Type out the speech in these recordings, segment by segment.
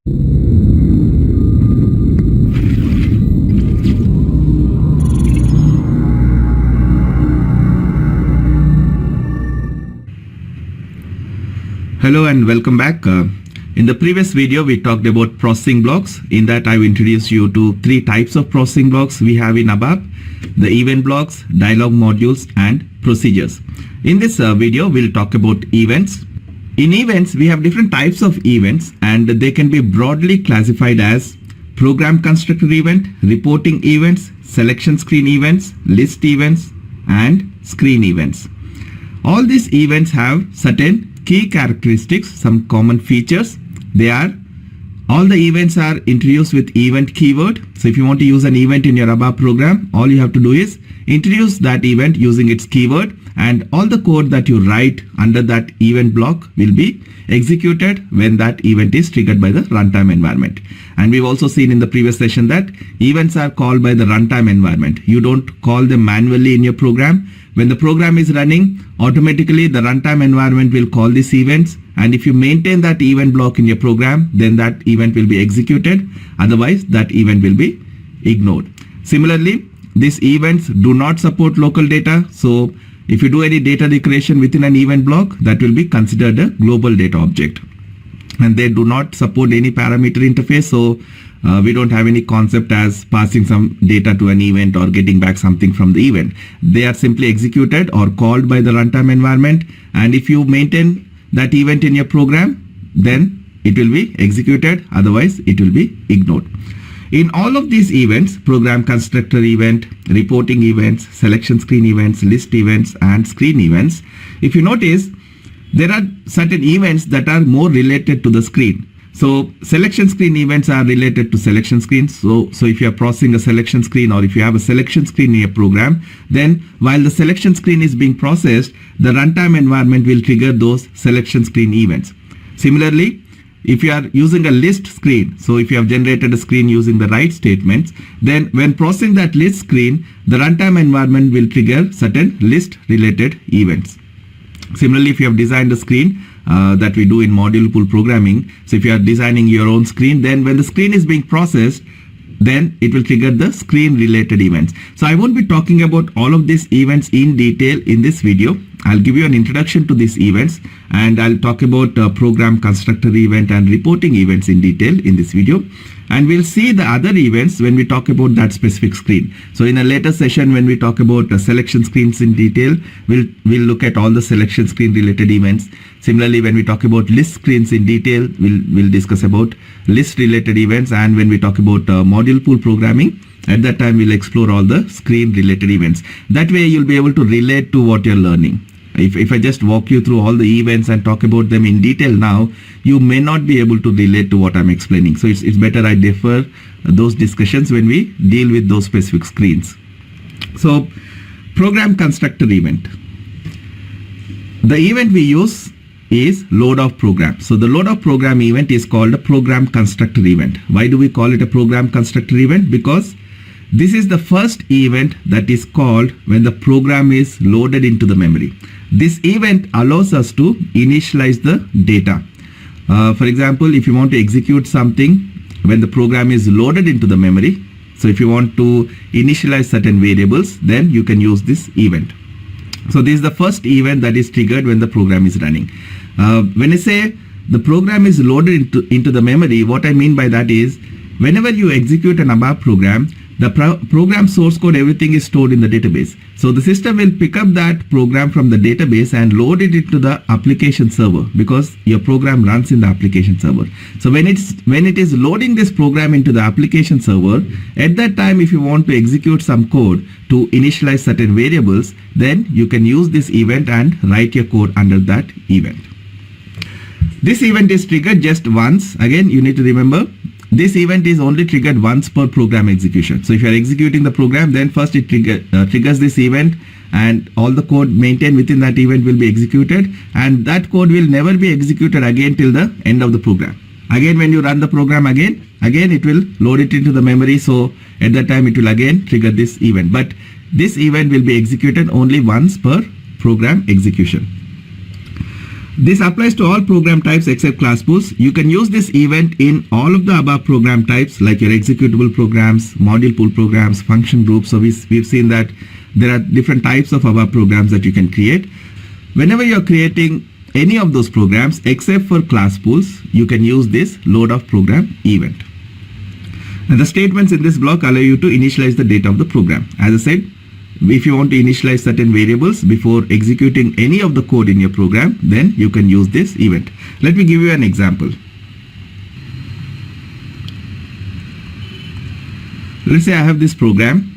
Hello and welcome back. In the previous video, we talked about processing blocks. In that, I've introduced you to three types of processing blocks we have in ABAP: the event blocks, dialog modules, and procedures. In this video, we'll talk about events. In events, we have different types of events, and they can be broadly classified as program constructor event, reporting events, selection screen events, list events, and screen events. All these events have certain key characteristics, some common features. All the events are introduced with event keyword. So if you want to use an event in your ABAP program, all you have to do is introduce that event using its keyword, and all the code that you write under that event block will be executed when that event is triggered by the runtime environment. And we've also seen in the previous session that events are called by the runtime environment. You don't call them manually in your program. When the program is running, automatically the runtime environment will call these events, and if you maintain that event block in your program, then that event will be executed. Otherwise, that event will be ignored. Similarly, these events do not support local data. So if you do any data declaration within an event block, that will be considered a global data object. And they do not support any parameter interface. So we don't have any concept as passing some data to an event or getting back something from the event. They are simply executed or called by the runtime environment. And if you maintain that event in your program, then it will be executed. Otherwise, it will be ignored. In all of these events, program constructor event, reporting events, selection screen events, list events, and screen events, if you notice, there are certain events that are more related to the screen. So selection screen events are related to selection screens. So if you are processing a selection screen, or if you have a selection screen in your program, then while the selection screen is being processed, the runtime environment will trigger those selection screen events. Similarly, if you are using a list screen, so if you have generated a screen using the write statements, then when processing that list screen, the runtime environment will trigger certain list related events. Similarly, if you have designed a screen that we do in module pool programming, so if you are designing your own screen, then when the screen is being processed, then it will trigger the screen related events. So I won't be talking about all of these events in detail in this video. I'll give you an introduction to these events, and I'll talk about program constructor event and reporting events in detail in this video. And we'll see the other events when we talk about that specific screen. So in a later session, when we talk about selection screens in detail, we'll look at all the selection screen related events. Similarly, when we talk about list screens in detail, we'll discuss about list related events. And when we talk about module pool programming, at that time we'll explore all the screen related events. That way you'll be able to relate to what you're learning. If I just walk you through all the events and talk about them in detail now, you may not be able to relate to what I'm explaining. So it's better I defer those discussions when we deal with those specific screens. So program constructor event. The event we use is load of program. So the load of program event is called a program constructor event. Why do we call it a program constructor event? Because this is the first event that is called when the program is loaded into the memory. This event allows us to initialize the data. For example, if you want to execute something when the program is loaded into the memory, so if you want to initialize certain variables, then you can use this event. So this is the first event that is triggered when the program is running. When I say the program is loaded into the memory, what I mean by that is whenever you execute an ABAP program, the program source code, everything is stored in the database. So the system will pick up that program from the database and load it into the application server, because your program runs in the application server. So when it is loading this program into the application server, at that time, if you want to execute some code to initialize certain variables, then you can use this event and write your code under that event. This event is triggered just once. Again, you need to remember, this event is only triggered once per program execution. So if you are executing the program, then first it triggers this event, and all the code maintained within that event will be executed, and that code will never be executed again till the end of the program. Again, when you run the program again it will load it into the memory. So at that time it will again trigger this event, but this event will be executed only once per program execution. This applies to all program types except class pools. You can use this event in all of the above program types like your executable programs, module pool programs, function groups. So we've seen that there are different types of above programs that you can create. Whenever you're creating any of those programs except for class pools, you can use this load of program event. And the statements in this block allow you to initialize the data of the program. As I said, if you want to initialize certain variables before executing any of the code in your program, then you can use this event. Let me give you an example. Let's say I have this program,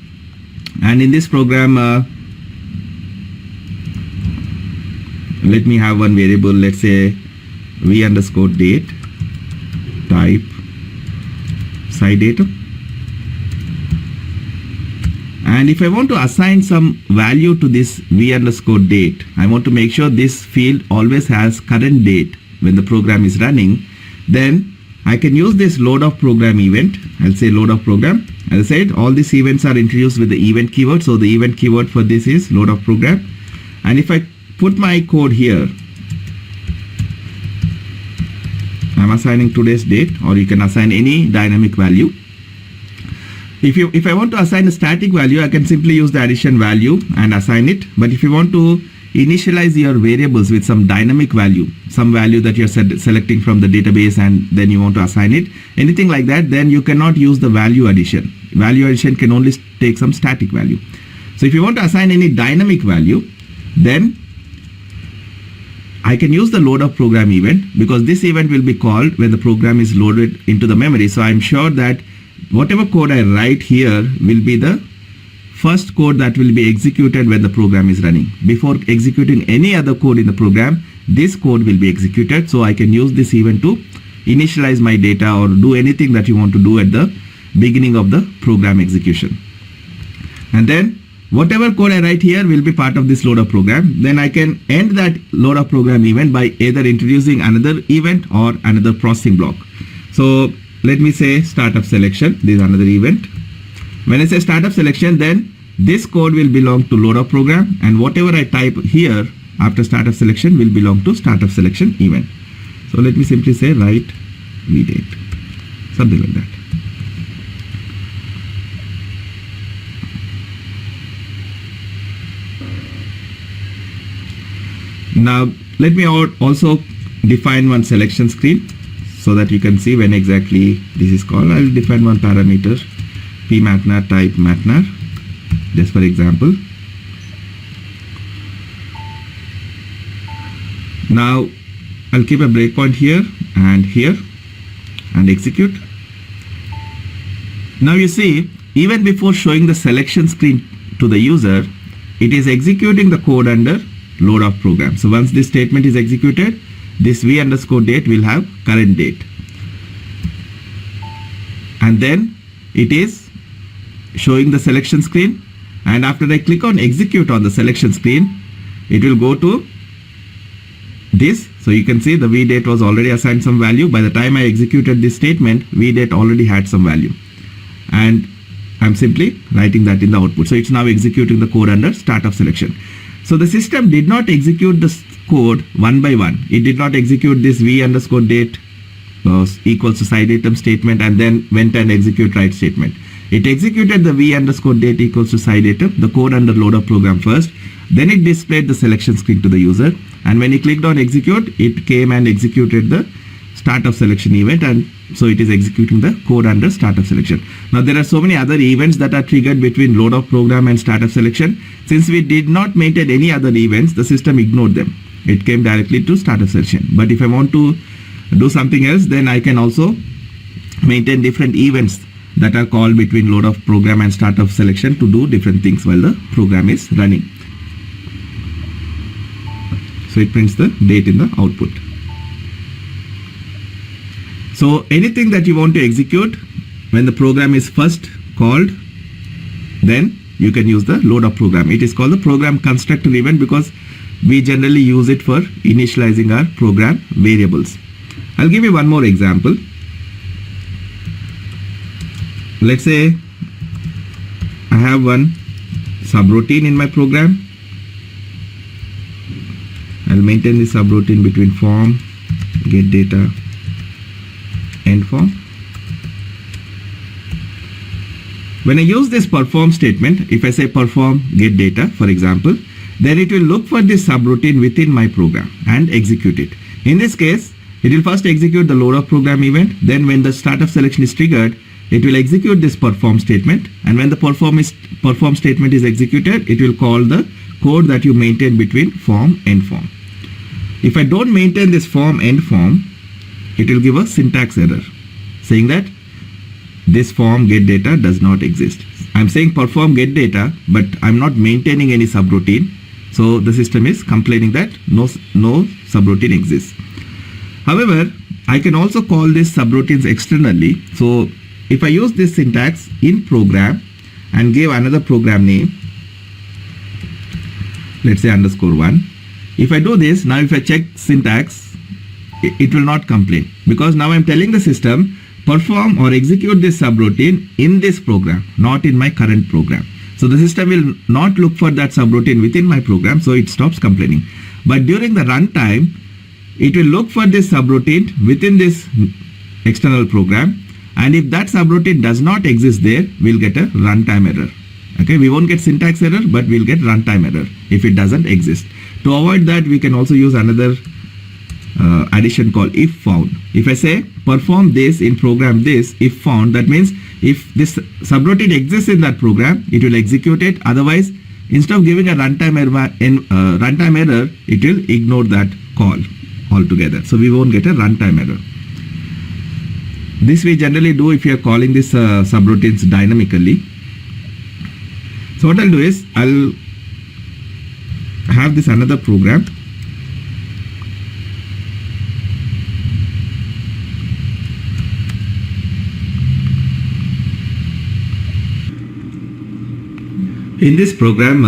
and in this program, let me have one variable. Let's say v_date type SciData. And if I want to assign some value to this v_date, I want to make sure this field always has current date when the program is running, then I can use this load of program event. I'll say load of program. As I said, all these events are introduced with the event keyword. So the event keyword for this is load of program. And if I put my code here, I'm assigning today's date, or you can assign any dynamic value. If I want to assign a static value, I can simply use the addition value and assign it. But if you want to initialize your variables with some dynamic value, some value that you're selecting from the database, and then you want to assign it, anything like that, then you cannot use the value addition. Value addition can only take some static value. So if you want to assign any dynamic value, then I can use the load of program event, because this event will be called when the program is loaded into the memory. So I'm sure that whatever code I write here will be the first code that will be executed when the program is running. Before executing any other code in the program, this code will be executed. So I can use this event to initialize my data or do anything that you want to do at the beginning of the program execution. And then whatever code I write here will be part of this load of program. Then I can end that load of program event by either introducing another event or another processing block. So let me say startup selection. This is another event. When I say startup selection, then this code will belong to load of program, and whatever I type here after startup selection will belong to startup selection event. So let me simply say write vdate, something like that. Now let me also define one selection screen so that you can see when exactly this is called. I will define one parameter, pmatnar type matnar, just for example. Now I'll keep a breakpoint here and execute. Now you see, even before showing the selection screen to the user, it is executing the code under load of program. So once this statement is executed, this v_date will have current date, and then it is showing the selection screen, and after I click on execute on the selection screen, it will go to this. So you can see the vdate was already assigned some value. By the time I executed this statement, vdate already had some value, and I'm simply writing that in the output. So it's now executing the code under startup selection. So the system did not execute the code one by one. It did not execute this v_date equals to SciDatum statement and then went and execute write statement. It executed the v_date equals to SciDatum, the code under load of program first. Then it displayed the selection screen to the user, and when he clicked on execute, it came and executed the startup selection event, and so it is executing the code under startup selection. Now there are so many other events that are triggered between load of program and startup selection. Since we did not maintain any other events, the system ignored them. It came directly to startup selection. But if I want to do something else, then I can also maintain different events that are called between load of program and startup selection to do different things while the program is running. So it prints the date in the output. So anything that you want to execute when the program is first called, then you can use the load of program. It is called the program constructor event because we generally use it for initializing our program variables. I'll give you one more example. Let's say I have one subroutine in my program. I'll maintain the subroutine between form, get data, end form. When I use this perform statement, if I say perform get data, for example, then it will look for this subroutine within my program and execute it. In this case, it will first execute the load of program event. Then when the start of selection is triggered, it will execute this perform statement. And when the perform statement is executed, it will call the code that you maintain between form and form. If I don't maintain this form and form, it will give a syntax error saying that this form get data does not exist. I'm saying perform get data, but I'm not maintaining any subroutine. So the system is complaining that no subroutine exists. However, I can also call these subroutines externally. So if I use this syntax in program and give another program name, let's say _1. If I do this, now if I check syntax, it will not complain, because now I'm telling the system perform or execute this subroutine in this program, not in my current program. So the system will not look for that subroutine within my program, so it stops complaining. But during the runtime, it will look for this subroutine within this external program, and if that subroutine does not exist there, we'll get a runtime error. Okay, we won't get syntax error, but we'll get runtime error if it doesn't exist. To avoid that, we can also use another addition called if found. If I say perform this in program this, if found, that means if this subroutine exists in that program, it will execute it. Otherwise, instead of giving a runtime error, it will ignore that call altogether. So we won't get a runtime error. This we generally do if you are calling this subroutines dynamically. So what I'll do is I'll have this another program. In this program,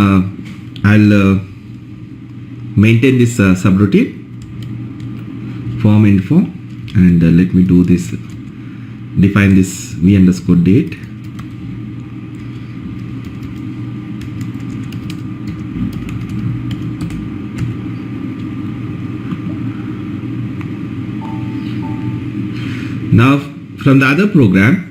I'll maintain this subroutine form info, and let me do this. Define this v_date. Now from the other program,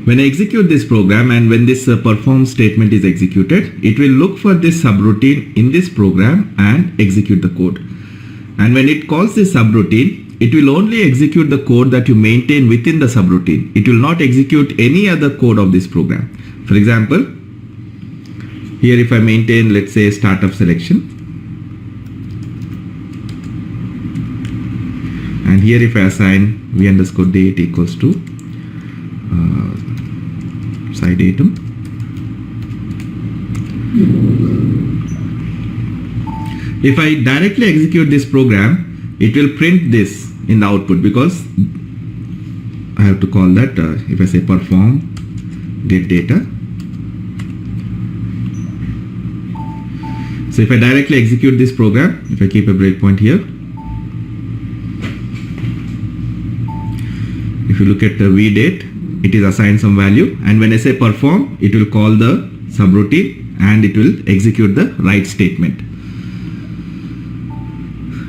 when I execute this program and when this perform statement is executed, it will look for this subroutine in this program and execute the code. And when it calls this subroutine, it will only execute the code that you maintain within the subroutine. It will not execute any other code of this program. For example, here if I maintain, let's say, start of selection, and here if I assign v_date equals to side item, if I directly execute this program, it will print this in the output, because I have to call that if I say perform get data. So if I directly execute this program, if I keep a breakpoint here, if you look at the vdate, it is assigned some value, and when I say perform, it will call the subroutine and it will execute the write statement.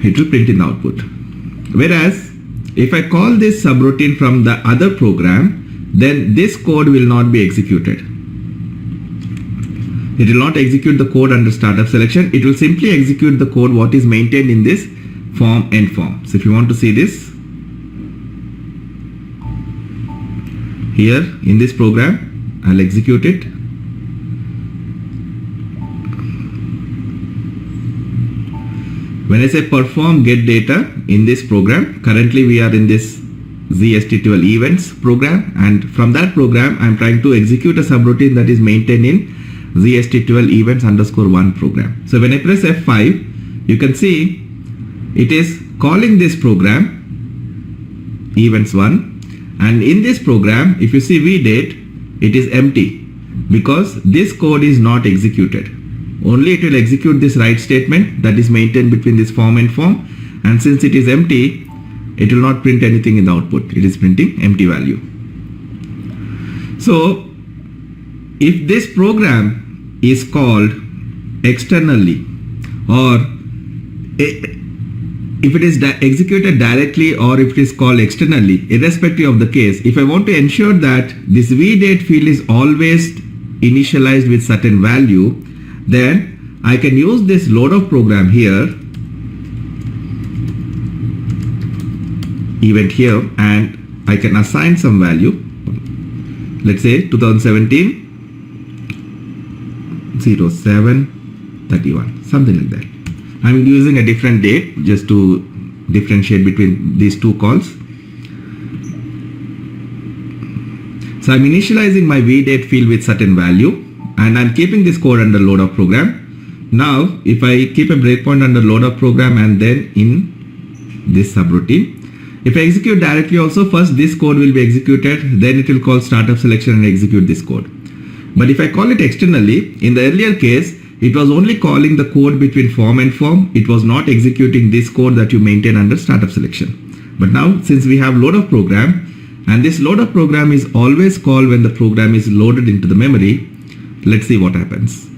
It will print in the output. Whereas if I call this subroutine from the other program, then this code will not be executed. It will not execute the code under startup selection. It will simply execute the code what is maintained in this form and form. So if you want to see this, here in this program, I'll execute it. When I say perform get data in this program, currently we are in this ZST12 events program, and from that program I'm trying to execute a subroutine that is maintained in ZST12 events_1 program. So when I press F5, you can see it is calling this program events1, and in this program, if you see vdate, it is empty because this code is not executed. Only it will execute this write statement that is maintained between this form and form, and since it is empty, it will not print anything in the output. It is printing empty value. So if this program is called externally or if it is executed directly or if it is called externally, irrespective of the case, if I want to ensure that this vDate field is always initialized with certain value, then I can use this load of program here, event here, and I can assign some value. Let's say 2017 07/31, something like that. I'm using a different date just to differentiate between these two calls. So I'm initializing my vDate field with certain value, and I'm keeping this code under load of program. Now if I keep a breakpoint under load of program and then in this subroutine, if I execute directly also, first this code will be executed, then it will call startup selection and execute this code. But if I call it externally, in the earlier case, it was only calling the code between form and form. It was not executing this code that you maintain under startup selection. But now, since we have load of program, and this load of program is always called when the program is loaded into the memory, let's see what happens.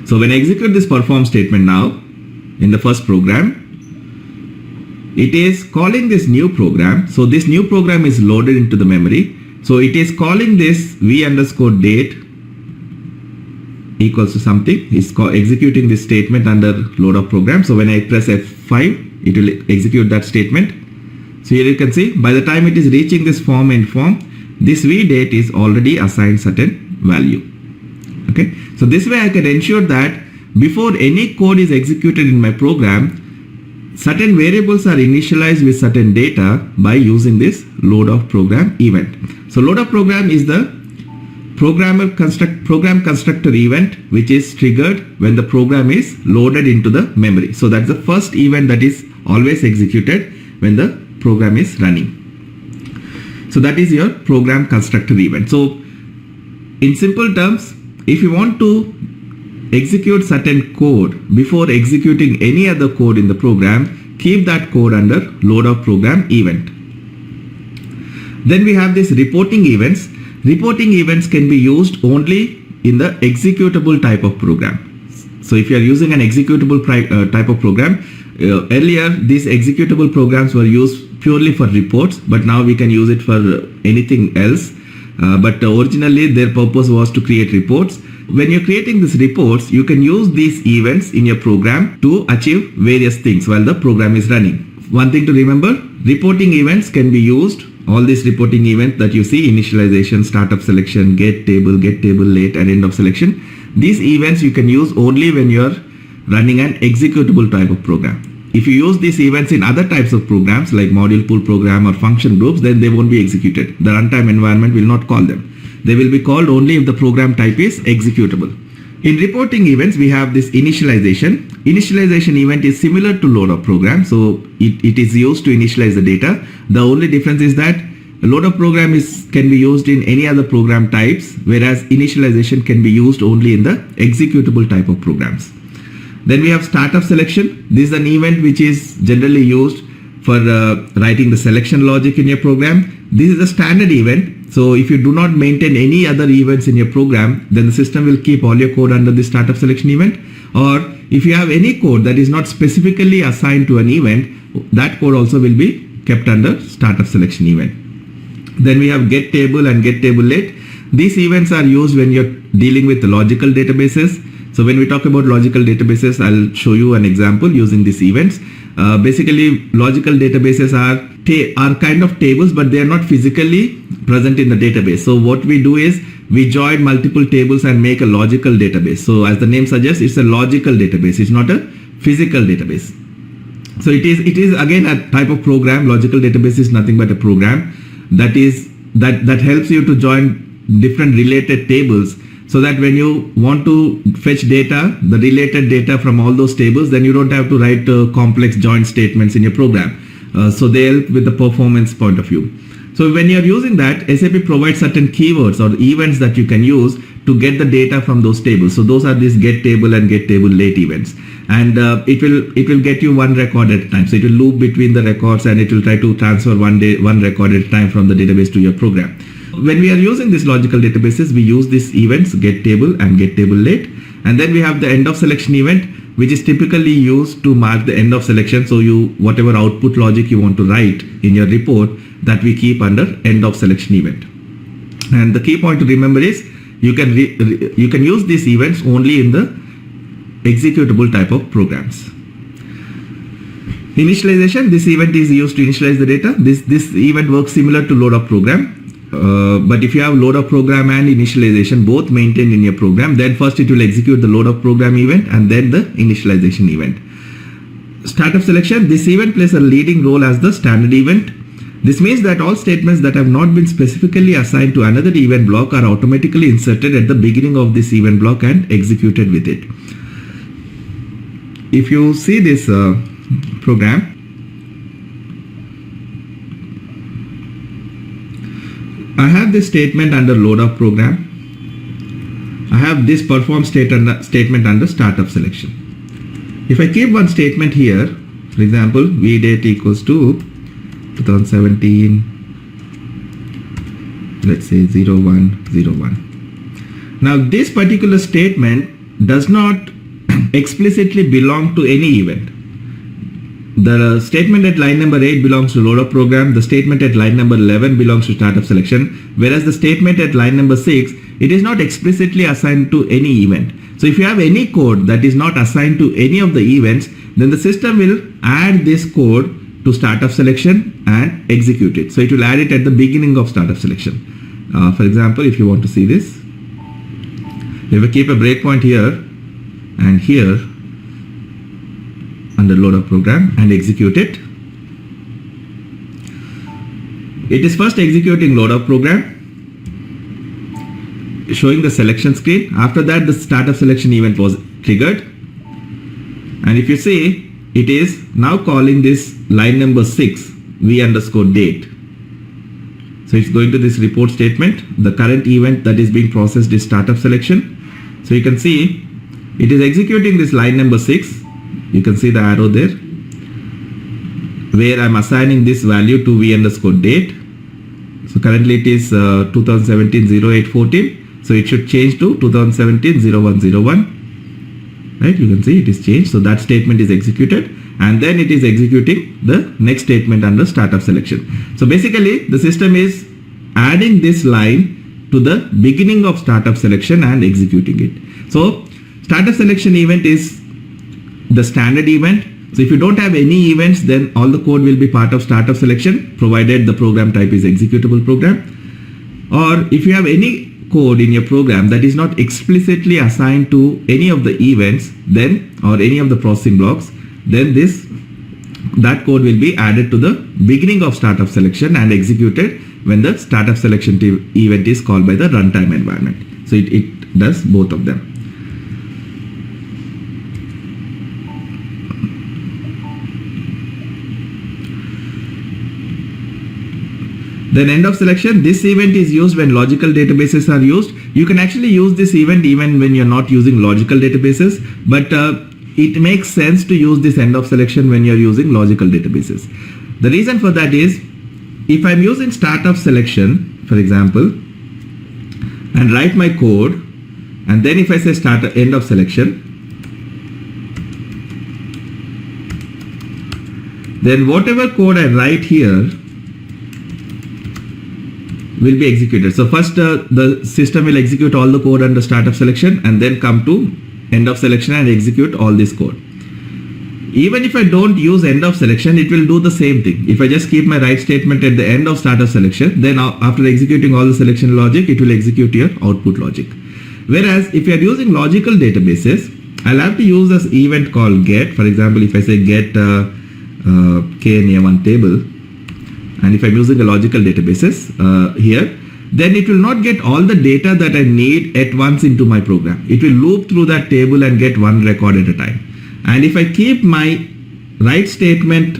So when I execute this perform statement now, in the first program, it is calling this new program. So this new program is loaded into the memory. So it is calling this v_date equals to something. It's executing this statement under load of program. So when I press F5, it will execute that statement. So here you can see, by the time it is reaching this form and form, this vDate is already assigned certain value. Okay. So this way I can ensure that before any code is executed in my program, certain variables are initialized with certain data by using this load of program event. So load of program is the program constructor event which is triggered when the program is loaded into the memory. So that's the first event that is always executed when the program is running. So that is your program constructor event. So in simple terms, if you want to execute certain code before executing any other code in the program, keep that code under load of program event. Then we have this reporting events. Reporting events can be used only in the executable type of program. So if you are using an executable type of program, earlier these executable programs were used purely for reports, but now we can use it for anything else. But originally their purpose was to create reports. When you're creating these reports, you can use these events in your program to achieve various things while the program is running. One thing to remember, reporting events can be used, all these reporting events that you see, initialization, startup selection, get table late, and end of selection. These events you can use only when you're running an executable type of program. If you use these events in other types of programs like module pool program or function groups, then they won't be executed. The runtime environment will not call them. They will be called only if the program type is executable. In reporting events, we have this initialization. Initialization event is similar to load of program. So it is used to initialize the data. The only difference is that a load of program can be used in any other program types, whereas initialization can be used only in the executable type of programs. Then we have startup selection. This is an event which is generally used for writing the selection logic in your program. This is a standard event. So if you do not maintain any other events in your program, then the system will keep all your code under the startup selection event. Or if you have any code that is not specifically assigned to an event, that code also will be kept under startup selection event. Then we have get table and get table late. These events are used when you're dealing with logical databases. So when we talk about logical databases, I'll show you an example using these events. Basically, logical databases are kind of tables, but they are not physically present in the database. So what we do is we join multiple tables and make a logical database. So as the name suggests, it's a logical database. It's not a physical database. So it is again a type of program. Logical database is nothing but a program that helps you to join different related tables, so that when you want to fetch data, the related data from all those tables, then you don't have to write complex join statements in your program. So they help with the performance point of view. So when you're using that, SAP provides certain keywords or events that you can use to get the data from those tables. So those are these get table and get table late events. And it will get you one record at a time. So it will loop between the records and it will try to transfer one record at a time from the database to your program. When we are using these logical databases, we use these events, get table and get table late. And then we have the end of selection event. which is typically used to mark the end of selection. So whatever output logic you want to write in your report, that we keep under end of selection event. And the key point to remember is you can use these events only in the executable type of programs. Initialization, this event is used to initialize the data. This event works similar to load up program. But if you have load up program and initialization both maintained in your program, then first it will execute the load up program event and then the initialization event. Startup selection, this event plays a leading role as the standard event. This means that all statements that have not been specifically assigned to another event block are automatically inserted at the beginning of this event block and executed with it. If you see this program, I have this statement under load up program. I have this perform statement under startup selection. If I keep one statement here, for example, vdate equals to 2017, let's say 0101. Now this particular statement does not explicitly belong to any event. The statement at line number 8 belongs to load up program. The statement at line number 11 belongs to startup selection. Whereas the statement at line number 6, it is not explicitly assigned to any event. So if you have any code that is not assigned to any of the events, then the system will add this code to startup selection and execute it. So it will add it at the beginning of startup selection. For example, if you want to see this, if we keep a breakpoint here and here, under load up program and execute it. It is first executing load up program, showing the selection screen. After that, the startup selection event was triggered. And if you see, it is now calling this line number 6 v underscore date. So it's going to this report statement. The current event that is being processed is startup selection. So you can see it is executing this line number 6. You can see the arrow there where I'm assigning this value to v underscore date. So currently it is 2017-08-14. So it should change to 2017-01-01. Right? You can see it is changed. So that statement is executed and then it is executing the next statement under startup selection. So basically the system is adding this line to the beginning of startup selection and executing it. So startup selection event is the standard event. So if you don't have any events, then all the code will be part of startup selection, provided the program type is executable program. Or if you have any code in your program that is not explicitly assigned to any of the events, then or any of the processing blocks, then that code will be added to the beginning of startup selection and executed when the startup selection event is called by the runtime environment. So it does both of them. Then end of selection, this event is used when logical databases are used. You can actually use this event even when you're not using logical databases, but it makes sense to use this end of selection when you're using logical databases. The reason for that is, if I'm using startup selection, for example, and write my code, and then if I say start end of selection, then whatever code I write here will be executed. So first the system will execute all the code under startup selection and then come to end of selection and execute all this code. Even if I don't use end of selection, it will do the same thing. If I just keep my write statement at the end of startup selection, then after executing all the selection logic, it will execute your output logic. Whereas if you are using logical databases, I'll have to use this event called get. For example, if I say get KNA1 table, and if I'm using a logical databases here, then it will not get all the data that I need at once into my program. It will loop through that table and get one record at a time. And if I keep my write statement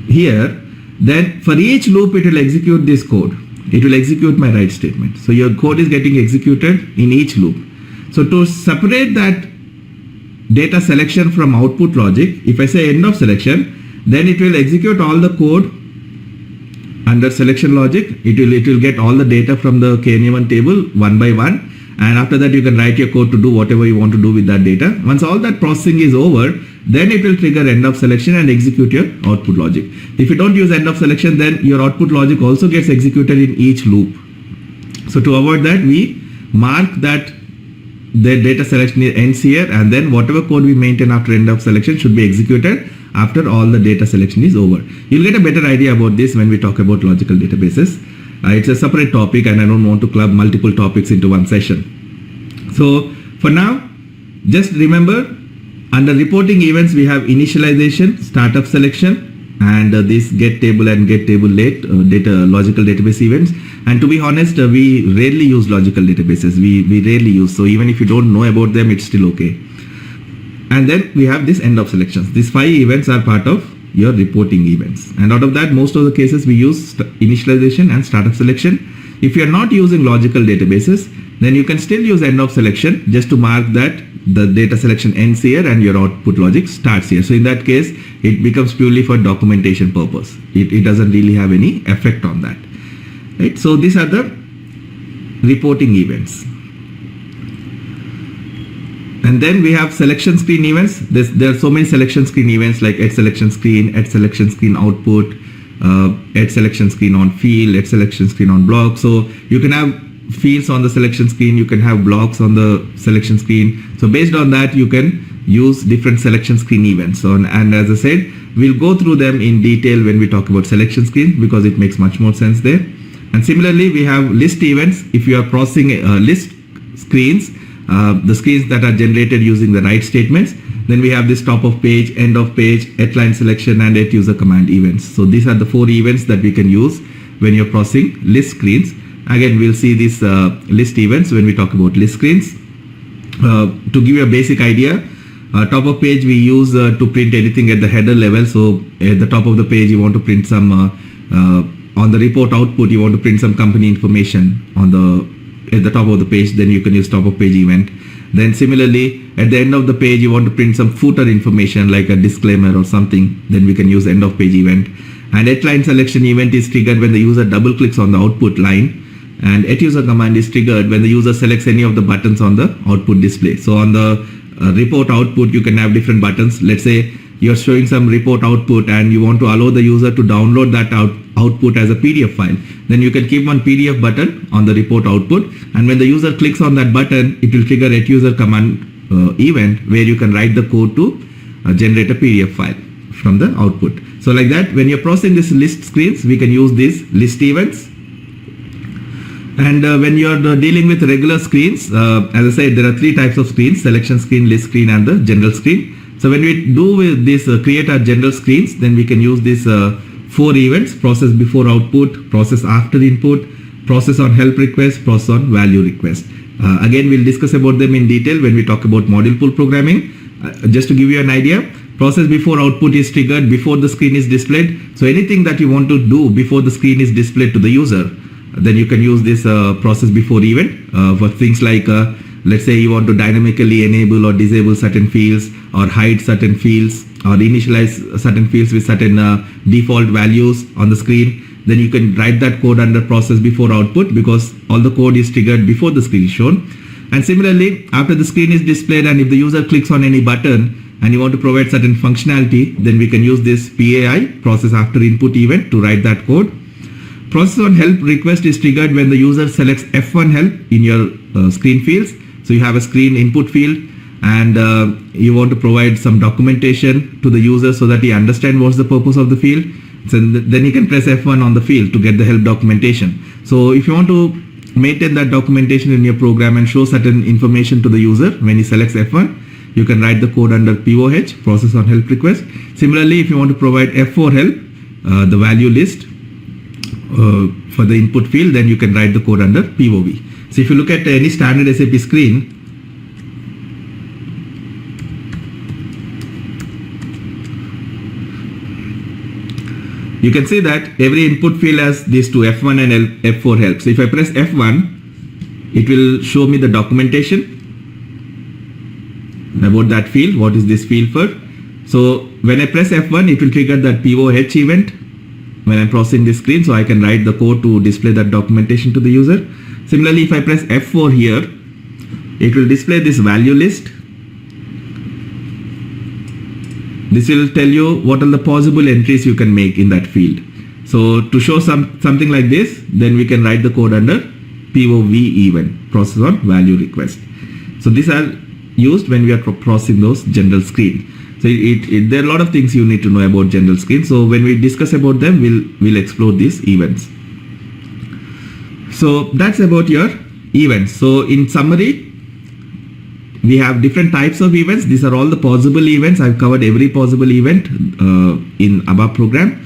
here, then for each loop it will execute this code. It will execute my write statement. So your code is getting executed in each loop. So to separate that data selection from output logic, if I say end of selection, then it will execute all the code under selection logic. It will get all the data from the KNA1 table one by one, and after that you can write your code to do whatever you want to do with that data. Once all that processing is over, then it will trigger end of selection and execute your output logic. If you don't use end of selection, then your output logic also gets executed in each loop. So to avoid that, we mark that the data selection ends here, and then whatever code we maintain after end of selection should be executed after all the data selection is over. You'll get a better idea about this when we talk about logical databases. It's a separate topic and I don't want to club multiple topics into one session. So for now, just remember, under reporting events we have initialization, startup selection, and this get table and get table late data logical database events. And to be honest, we rarely use logical databases. We rarely use. So even if you don't know about them, it's still okay. And then we have this end of selections. These 5 events are part of your reporting events. And out of that, most of the cases we use initialization and startup selection. If you are not using logical databases, then you can still use end of selection just to mark that the data selection ends here and your output logic starts here. So in that case, it becomes purely for documentation purpose. It doesn't really have any effect on that. Right? So these are the reporting events. And then we have selection screen events. There are so many selection screen events like add selection screen output, add selection screen on field, add selection screen on block. So you can have fields on the selection screen, you can have blocks on the selection screen. So based on that, you can use different selection screen events. So, and as I said, we'll go through them in detail when we talk about selection screen because it makes much more sense there. And similarly, we have list events. If you are processing list screens, the screens that are generated using the write statements, then we have this top of page, end of page, at line selection, and at user command events. So these are the 4 events that we can use when you're processing list screens. Again, we'll see these list events when we talk about list screens. To give you a basic idea, top of page we use to print anything at the header level. So at the top of the page, you want to print some, on the report output, you want to print some company information at the top of the page, then you can use top of page event. Then similarly, at the end of the page, you want to print some footer information like a disclaimer or something, then we can use end of page event. And at line selection event is triggered when the user double clicks on the output line, and at user command is triggered when the user selects any of the buttons on the output display. So on the report output, you can have different buttons. Let's say you're showing some report output and you want to allow the user to download that output as a PDF file. Then you can keep one PDF button on the report output, and when the user clicks on that button, it will trigger at user command event where you can write the code to generate a PDF file from the output. So like that, when you're processing these list screens, we can use these list events. And when you're dealing with regular screens, as I said, there are 3 types of screens: selection screen, list screen, and the general screen. So when we do with this create our general screens, then we can use these 4 events: process before output, process after input, process on help request, process on value request. Again, we'll discuss about them in detail when we talk about module pool programming. Just to give you an idea, process before output is triggered before the screen is displayed. So anything that you want to do before the screen is displayed to the user, then you can use this process before event for things like let's say you want to dynamically enable or disable certain fields, or hide certain fields, or initialize certain fields with certain default values on the screen. Then you can write that code under process before output because all the code is triggered before the screen is shown. And similarly, after the screen is displayed and if the user clicks on any button and you want to provide certain functionality, then we can use this PAI, process after input event, to write that code. Process on help request is triggered when the user selects F1 help in your screen fields. So you have a screen input field and you want to provide some documentation to the user so that he understands what's the purpose of the field. So then you can press F1 on the field to get the help documentation. So if you want to maintain that documentation in your program and show certain information to the user when he selects F1, you can write the code under POH, process on help request. Similarly, if you want to provide F4 help, the value list for the input field, then you can write the code under POV. So if you look at any standard SAP screen, you can see that every input field has these two, F1 and F4 help. So if I press F1, it will show me the documentation about that field. What is this field for? So when I press F1, it will trigger that POH event when I'm processing this screen, so I can write the code to display that documentation to the user. Similarly, if I press F4 here, it will display this value list. This will tell you what are the possible entries you can make in that field. So to show something like this, then we can write the code under POV event, process on value request. So these are used when we are processing those general screen. So there are a lot of things you need to know about general screen. So when we discuss about them, we'll explore these events. So that's about your events. So in summary, we have different types of events. These are all the possible events. I've covered every possible event in ABAP program.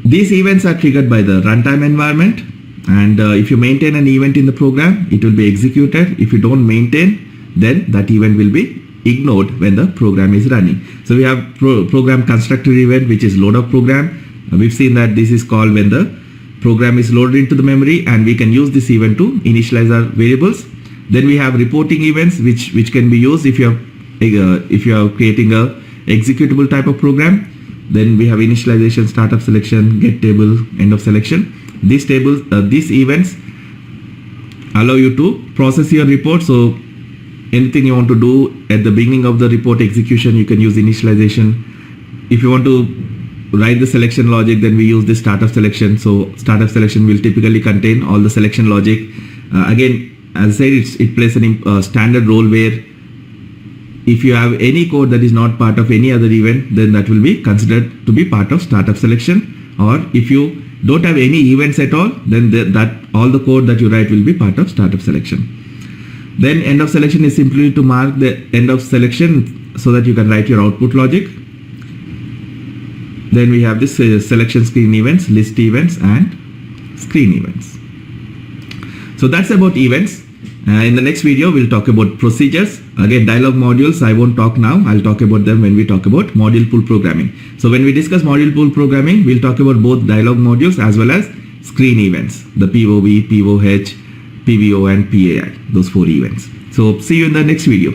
These events are triggered by the runtime environment, and if you maintain an event in the program, it will be executed. If you don't maintain, then that event will be ignored when the program is running. So we have program constructor event, which is load up program. We've seen that this is called when the program is loaded into the memory, and we can use this event to initialize our variables. Then we have reporting events, which can be used if you are creating a executable type of program. Then we have initialization, startup selection, get table, end of selection. These events allow you to process your report. So anything you want to do at the beginning of the report execution, you can use initialization. If you want to write the selection logic, then we use the startup selection. So startup selection will typically contain all the selection logic. Again, as I said, it plays a standard role where if you have any code that is not part of any other event, then that will be considered to be part of startup selection. Or if you don't have any events at all, then that all the code that you write will be part of startup selection. Then end of selection is simply to mark the end of selection so that you can write your output logic. Then we have this selection screen events, list events, and screen events. So that's about events. In the next video, we'll talk about procedures. Again, dialog modules, I won't talk now. I'll talk about them when we talk about module pool programming. So when we discuss module pool programming, we'll talk about both dialog modules as well as screen events, the POV, POH, PVO, and PAI, those 4 events. So see you in the next video.